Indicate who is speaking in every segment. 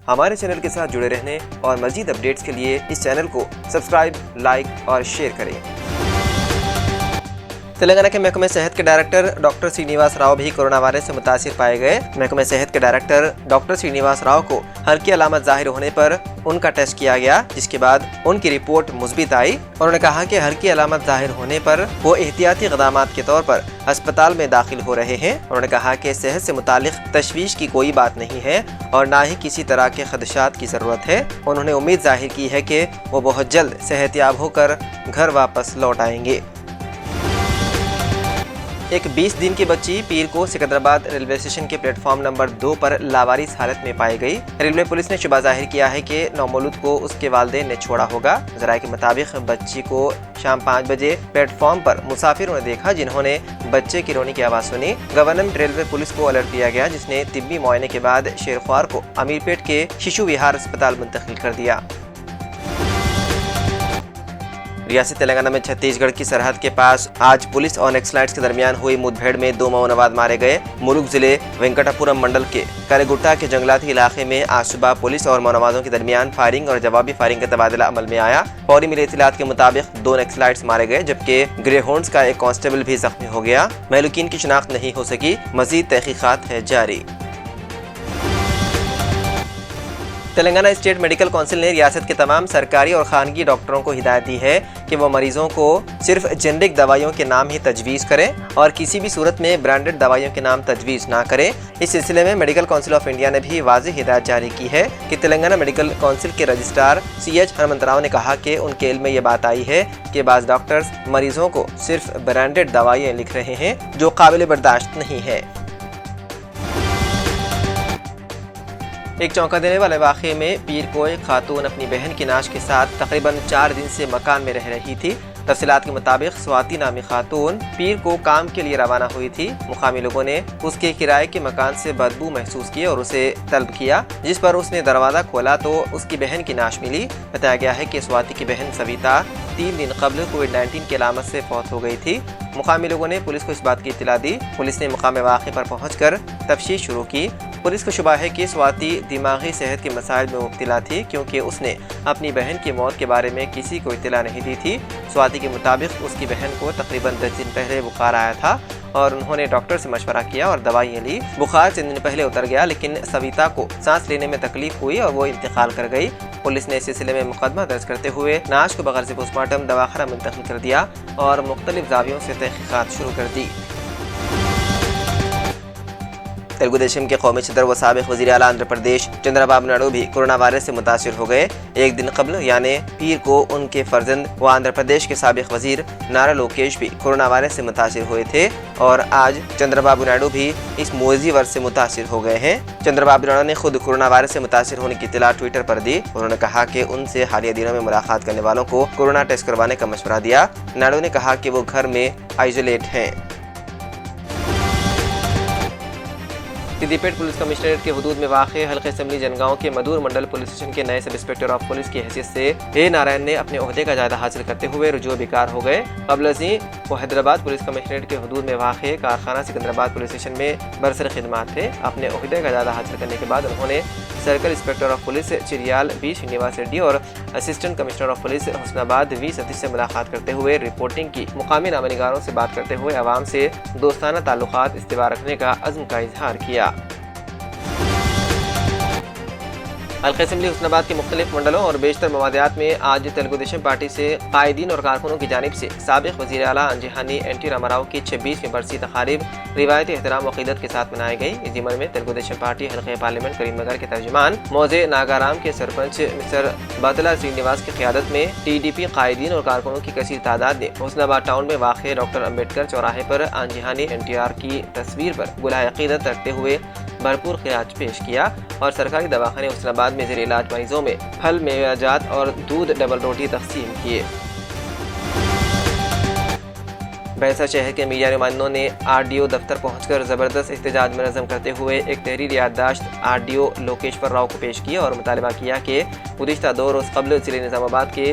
Speaker 1: ہمارے چینل کے ساتھ جڑے رہنے اور مزید اپڈیٹس کے لیے اس چینل کو سبسکرائب، لائک اور شیئر کریں۔ تلنگانہ کے محکمہ صحت کے ڈائریکٹر ڈاکٹر سرینیواس راؤ بھی کورونا وائرس سے متاثر پائے گئے۔ محکمہ صحت کے ڈائریکٹر ڈاکٹر سرینیواس راؤ کو ہلکی علامت ظاہر ہونے پر ان کا ٹیسٹ کیا گیا، جس کے بعد ان کی رپورٹ مثبت آئی۔ انہوں نے کہا کہ ہلکی علامت ظاہر ہونے پر وہ احتیاطی اقدامات کے طور پر اسپتال میں داخل ہو رہے ہیں۔ انہوں نے کہا کہ صحت سے متعلق تشویش کی کوئی بات نہیں ہے اور نہ ہی کسی طرح کے خدشات کی ضرورت ہے۔ انہوں نے امید ظاہر کی ہے کہ وہ بہت جلد صحت یاب ہو کر گھر واپس لوٹ آئیں گے۔ ایک 20 دن کی بچی پیر کو سکندرآباد ریلوے اسٹیشن کے پلیٹ فارم نمبر 2 پر لاوارث حالت میں پائی گئی۔ ریلوے پولیس نے شبہ ظاہر کیا ہے کہ نومولود کو اس کے والدین نے چھوڑا ہوگا۔ ذرائع کے مطابق بچی کو شام 5 بجے پلیٹ فارم پر مسافروں نے دیکھا، جنہوں نے بچے کی رونے کی آواز سنی۔ گورنمنٹ ریلوے پولیس کو الرٹ دیا گیا، جس نے طبی معائنے کے بعد شیرخوار کو امیر پیٹ کے ششو وہار اسپتال منتقل کر دیا۔ ریاست تلنگانہ میں چھتیس گڑھ کی سرحد کے پاس آج پولیس اور نکسلائٹس کے درمیان ہوئی مدبھیڑ میں 2 ماؤنواد مارے گئے۔ ملک ضلع وینکٹاپورم منڈل کے کرگٹا کے جنگلاتی علاقے میں آج صبح پولیس اور ماؤنوادوں کے درمیان فائرنگ اور جوابی فائرنگ کا تبادلہ عمل میں آیا۔ فوری ملی اطلاعات کے مطابق 2 نکسلائٹس مارے گئے، جبکہ گرے ہونڈز کا ایک کانسٹیبل بھی زخمی ہو گیا۔ مہلوکین کی شناخت نہیں ہو سکی، مزید تحقیقات ہے جاری۔ تلنگانہ اسٹیٹ میڈیکل کونسل نے ریاست کے تمام سرکاری اور خانگی ڈاکٹروں کو ہدایت دی ہے کہ وہ مریضوں کو صرف جنرک دوائیوں کے نام ہی تجویز کریں اور کسی بھی صورت میں برانڈڈ دوائیوں کے نام تجویز نہ کریں۔ اس سلسلے میں میڈیکل کونسل آف انڈیا نے بھی واضح ہدایت جاری کی ہے کہ تلنگانہ میڈیکل کونسل کے رجسٹرار CH ہنمنت راؤ نے کہا کہ ان کے علم میں یہ بات آئی ہے کہ بعض ڈاکٹرز مریضوں کو صرف برانڈڈ دوائیاں لکھ رہے ہیں، جو قابل برداشت نہیں ہے۔ ایک چونکا دینے والے واقعے میں پیر کو ایک خاتون اپنی بہن کی نعش کے ساتھ تقریباً 4 دن سے مکان میں رہ رہی تھی۔ تفصیلات کے مطابق سواتی نامی خاتون پیر کو کام کے لیے روانہ ہوئی تھی۔ مقامی لوگوں نے اس کے کرائے کے مکان سے بدبو محسوس کی اور اسے طلب کیا، جس پر اس نے دروازہ کھولا تو اس کی بہن کی نعش ملی۔ بتایا گیا ہے کہ سواتی کی بہن سویتا 3 دن قبل کووڈ-19 کی علامت سے فوت ہو گئی تھی۔ مقامی لوگوں نے پولیس کو اس بات کی اطلاع دی۔ پولیس نے مقام واقعے پر پہنچ کر تفتیش شروع کی۔ پولیس کو شبہ ہے کہ سواتی دماغی صحت کے مسائل میں مبتلا تھی، کیونکہ اس نے اپنی بہن کی موت کے بارے میں کسی کو اطلاع نہیں دی تھی۔ سواتی کے مطابق اس کی بہن کو تقریباً 10 دن پہلے بخار آیا تھا اور انہوں نے ڈاکٹر سے مشورہ کیا اور دوائیاں لی۔ بخار 3 دن پہلے اتر گیا، لیکن سویتا کو سانس لینے میں تکلیف ہوئی اور وہ انتقال کر گئی۔ پولیس نے اس سلسلے میں مقدمہ درج کرتے ہوئے نعش کو بغرض پوسٹ مارٹم دواخانہ منتقل کر دیا اور مختلف زاویوں سے تحقیقات شروع کر دی۔ تلگو دیشم کے قومی صدر و سابق وزیر اعلیٰ آندھرا پردیش چندرا بابو نائیڈو بھی کورونا وائرس سے متاثر ہو گئے۔ ایک دن قبل یعنی پیر کو ان کے فرزند و آندھرا پردیش کے سابق وزیر نارا لوکیش بھی کورونا وائرس سے متاثر ہوئے تھے اور آج چندرا بابو نائیڈو بھی اس موذی ورس سے متاثر ہو گئے ہیں۔ چندرا بابو نائیڈو نے خود کورونا وائرس سے متاثر ہونے کی اطلاع ٹویٹر پر دی۔ انہوں نے کہا کہ ان سے حالیہ دنوں میں ملاقات کرنے والوں کو کورونا ٹیسٹ کروانے کا مشورہ دیا۔ نائیڈو نے کہا کہ وہ گھر میں آئسولیٹ ہیں۔ سدیپیٹ پولیس کمشنریٹ کے حدود میں واقع حلقہ اسمبلی جنگاؤں کے مدور منڈل پولیس اسٹیشن کے نئے سب انسپکٹر آف پولیس کی حیثیت سے اے نارائن نے اپنے عہدے کا جائزہ حاصل کرتے ہوئے رجوع بیکار ہو گئے۔ قبل ازیں وہ حیدرآباد پولیس کمشنریٹ کے حدود میں واقع کارخانہ سکندرآباد پولیس اسٹیشن میں برسر خدمات تھے۔ اپنے عہدے کا جائزہ حاصل کرنے کے بعد انہوں نے circle inspector of police Cheriyal B Srinivas Reddy اور assistant commissioner of police Husnabad V Satish سے ملاقات کرتے ہوئے رپورٹنگ کی۔ مقامی نامہ نگاروں سے بات کرتے ہوئے عوام سے دوستانہ تعلقات استوار رکھنے کا عزم کا اظہار کیا۔ حلقہ اسمبلی حسن آباد کے مختلف منڈلوں اور بیشتر مواضعات میں آج تلگو دیشم پارٹی سے قائدین اور کارکنوں کی جانب سے سابق وزیر اعلیٰ انجہانی این-ٹی راما راؤ کی 26ویں برسی تقاریب روایتی احترام و عقیدت کے ساتھ منائی گئی۔ اس ضمن میں تلگو دیشم پارٹی حلقہ پارلیمنٹ کریم نگر کے ترجمان موضع ناگارام کے سرپنچ مسٹر باتلا سرینیواس کی قیادت میں TDP قائدین اور کارکنوں کی کثیر تعداد نے حسن آباد ٹاؤن میں واقع ڈاکٹر امبیڈکر چوراہے پر انجہانی NTR کی تصویر پر گلہائے عقیدت رکھتے ہوئے بھرپور خراج پیش کیا اور سرکاری دواخانے حسن آباد میں زیر علاج مریضوں میں پھل، میوہ اور دودھ ڈبل روٹی تقسیم کیے۔ بھینسا شہر کے میڈیا نمائندوں نے RDO دفتر پہنچ کر زبردست احتجاج منظم کرتے ہوئے ایک تحریری یادداشت RDO لوکیشور راؤ کو پیش کی اور مطالبہ کیا کہ گزشتہ 2 روز قبل ضلع نظام آباد کے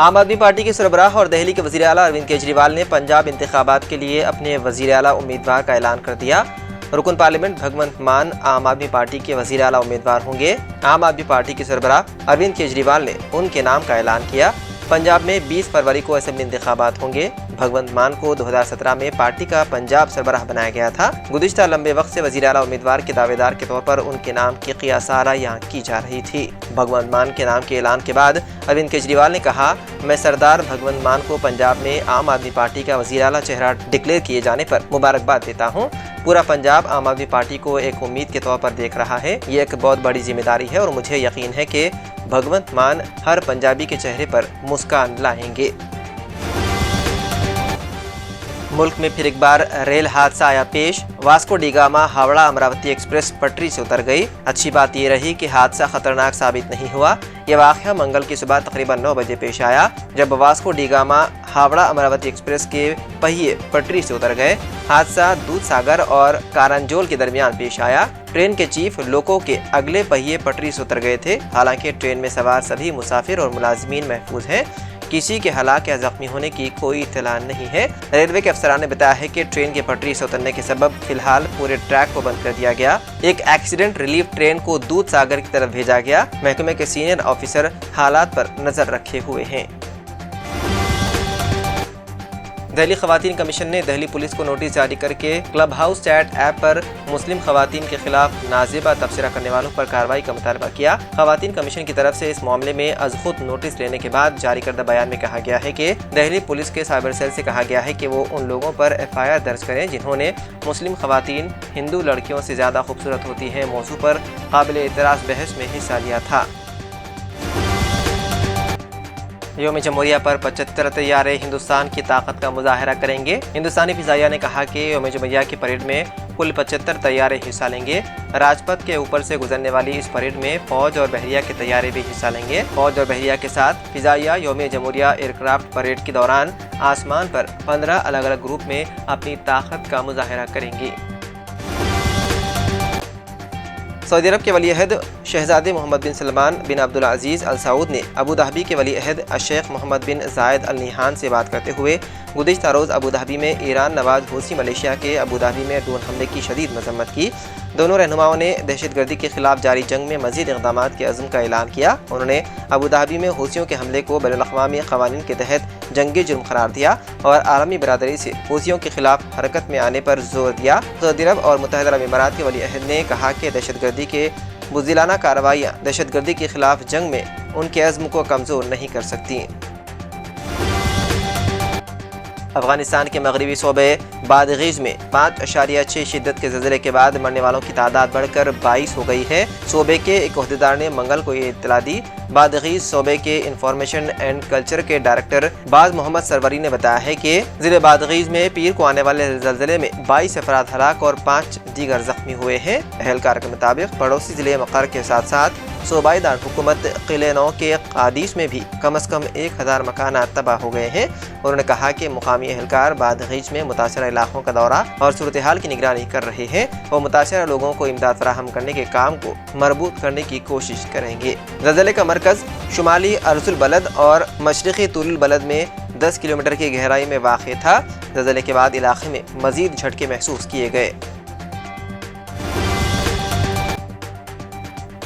Speaker 1: عام آدمی پارٹی کے سربراہ اور دہلی کے وزیر اعلیٰ اروند کیجریوال نے پنجاب انتخابات کے لیے اپنے وزیر اعلیٰ امیدوار کا اعلان کر دیا۔ رکن پارلیمنٹ بھگونت مان عام آدمی پارٹی کے وزیر اعلیٰ امیدوار ہوں گے۔ عام آدمی پارٹی کے سربراہ اروند کیجریوال نے ان کے نام کا اعلان کیا۔ پنجاب میں 20 فروری کو اسمبلی انتخابات ہوں گے۔ بھگونت مان کو 2017 میں پارٹی کا پنجاب سربراہ بنایا گیا تھا۔ گزشتہ لمبے وقت سے وزیر اعلیٰ امیدوار کے دعوے دار کے طور پر ان کے نام کی قیاس آرائیاں کی جا رہی تھی۔ بھگونت مان کے نام کے اعلان کے بعد اروند کیجریوال نے کہا، میں سردار بھگونت مان کو پنجاب میں عام آدمی پارٹی کا وزیر اعلیٰ چہرہ ڈکلیئر کیے جانے پر مبارکباد دیتا ہوں۔ پورا پنجاب عام آدمی پارٹی کو ایک امید کے طور پر دیکھ رہا ہے۔ یہ ایک بہت بڑی ذمہ داری ہے اور مجھے یقین ہے کہ بھگونت مان ہر پنجابی کے چہرے پر مسکان لائیں گے۔ ملک میں پھر ایک بار ریل حادثہ آیا پیش۔ واسکو ڈی گاما ہاوڑہ امراوتی ایکسپریس پٹری سے اتر گئی۔ اچھی بات یہ رہی کہ حادثہ خطرناک ثابت نہیں ہوا۔ یہ واقعہ منگل کی صبح تقریباً 9 بجے پیش آیا، جب واسکو ڈی گاما ہاوڑہ امراوتی ایکسپریس کے پہیے پٹری سے اتر گئے۔ حادثہ دودھ ساگر اور کارنجول کے درمیان پیش آیا۔ ٹرین کے چیف لوکو کے اگلے پہیے پٹری سے اتر گئے تھے۔ حالانکہ ٹرین میں سوار سبھی مسافر اور ملازمین محفوظ ہیں۔ کسی کے ہلاک یا زخمی ہونے کی کوئی اطلاع نہیں ہے۔ ریلوے کے افسران نے بتایا ہے کہ ٹرین کے پٹری سے اترنے کے سبب فی الحال پورے ٹریک کو بند کر دیا گیا۔ ایک ایکسیڈنٹ ریلیف ٹرین کو دودھ ساگر کی طرف بھیجا گیا۔ محکمے کے سینئر آفیسر حالات پر نظر رکھے ہوئے ہیں۔ دہلی خواتین کمیشن نے دہلی پولیس کو نوٹس جاری کر کے کلب ہاؤس چیٹ ایپ پر مسلم خواتین کے خلاف نازیبہ تبصرہ کرنے والوں پر کارروائی کا مطالبہ کیا۔ خواتین کمیشن کی طرف سے اس معاملے میں از خود نوٹس لینے کے بعد جاری کردہ بیان میں کہا گیا ہے کہ دہلی پولیس کے سائبر سیل سے کہا گیا ہے کہ وہ ان لوگوں پر FIR درج کریں جنہوں نے مسلم خواتین ہندو لڑکیوں سے زیادہ خوبصورت ہوتی ہیں موضوع پر قابل اعتراض بحث میں حصہ لیا تھا۔ یوم جمہوریہ پر 75 طیارے ہندوستان کی طاقت کا مظاہرہ کریں گے۔ ہندوستانی فضائیہ نے کہا کہ یوم جمہوریہ کی پریڈ میں کل 75 طیارے حصہ لیں گے۔ راج پتھ کے اوپر سے گزرنے والی اس پریڈ میں فوج اور بحریہ کے طیارے بھی حصہ لیں گے۔ فوج اور بحریہ کے ساتھ فضائیہ یوم جمہوریہ ایئر کرافٹ پریڈ کے دوران آسمان پر 15 الگ الگ گروپ میں اپنی طاقت کا مظاہرہ کریں گے۔ سعودی عرب کے ولی عہد شہزادے محمد بن سلمان بن عبدالعزیز ال سعود نے ابوظہبی کے ولی عہد الشیخ محمد بن زائد ال نہیان سے بات کرتے ہوئے گزشتہ روز ابوظہبی میں ایران نواز حوثی ملیشیا کے ابوظہبی میں ڈرون حملے کی شدید مذمت کی۔ دونوں رہنماؤں نے دہشت گردی کے خلاف جاری جنگ میں مزید اقدامات کے عزم کا اعلان کیا۔ انہوں نے ابوظہبی میں حوثیوں کے حملے کو بین الاقوامی قوانین کے تحت جنگی جرم قرار دیا اور عالمی برادری سے حوثیوں کے خلاف حرکت میں آنے پر زور دیا۔ سعودی عرب اور متحدہ عرب امارات کے ولی عہد نے کہا کہ دہشت گردی کے بزدلانہ کارروائیاں دہشت گردی کے خلاف جنگ میں ان کے عزم کو کمزور نہیں کر سکتی۔ افغانستان کے مغربی صوبے بادغیس میں 5.6 شدت کے زلزلے کے بعد مرنے والوں کی تعداد بڑھ کر 22 ہو گئی ہے۔ صوبے کے ایک عہدیدار نے منگل کو یہ اطلاع دی۔ بادغیس صوبے کے انفارمیشن اینڈ کلچر کے ڈائریکٹر باز محمد سروری نے بتایا ہے کہ ضلع بادغیس میں پیر کو آنے والے زلزلے میں 22 افراد ہلاک اور 5 دیگر زخمی ہوئے ہیں۔ اہلکار کے مطابق پڑوسی ضلع مقر کے ساتھ ساتھ صوبائی دارالحکومت قلعہ نو کے قادیس میں بھی کم از کم 1000 مکانات تباہ ہو گئے ہیں۔ انہوں نے کہا کہ مقامی اہلکار بادغیس میں متاثرہ علاقوں کا دورہ اور صورتحال کی نگرانی کر رہے ہیں۔ وہ متاثرہ لوگوں کو امداد فراہم کرنے کے کام کو مربوط کرنے کی کوشش کریں گے۔ زلزلے کا مرکز شمالی ارض البلد اور مشرقی طول البلد میں 10 کلومیٹر کی گہرائی میں واقع تھا۔ زلزلے کے بعد علاقے میں مزید جھٹکے محسوس کیے گئے۔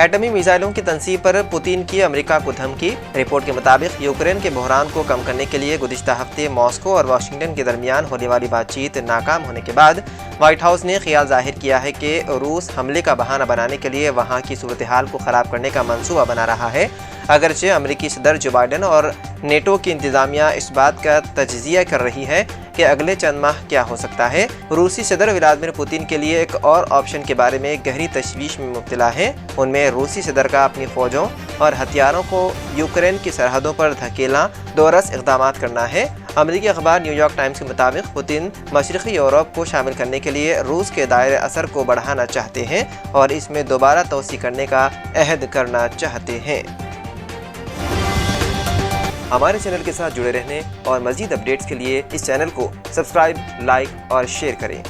Speaker 1: ایٹمی میزائلوں کی تنصیب پر پوتین کی امریکہ کو دھمکی۔ رپورٹ کے مطابق یوکرین کے بحران کو کم کرنے کے لیے گزشتہ ہفتے ماسکو اور واشنگٹن کے درمیان ہونے والی بات چیت ناکام ہونے کے بعد وائٹ ہاؤس نے خیال ظاہر کیا ہے کہ روس حملے کا بہانہ بنانے کے لیے وہاں کی صورتحال کو خراب کرنے کا منصوبہ بنا رہا ہے۔ اگرچہ امریکی صدر جو بائیڈن اور نیٹو کی انتظامیہ اس بات کا تجزیہ کر رہی ہے کہ اگلے چند ماہ کیا ہو سکتا ہے، روسی صدر ولادیمیر پوتین کے لیے ایک اور آپشن کے بارے میں گہری تشویش میں مبتلا ہے۔ ان میں روسی صدر کا اپنی فوجوں اور ہتھیاروں کو یوکرین کی سرحدوں پر دھکیلنا دورس اقدامات کرنا ہے۔ امریکی اخبار نیو یارک ٹائمز کے مطابق پوتین مشرقی یورپ کو شامل کرنے کے لیے روس کے دائرۂ اثر کو بڑھانا چاہتے ہیں اور اس میں دوبارہ توسیع کرنے کا عہد کرنا چاہتے ہیں۔ ہمارے چینل کے ساتھ جڑے رہنے اور مزید اپڈیٹس کے لیے اس چینل کو سبسکرائب، لائک اور شیئر کریں۔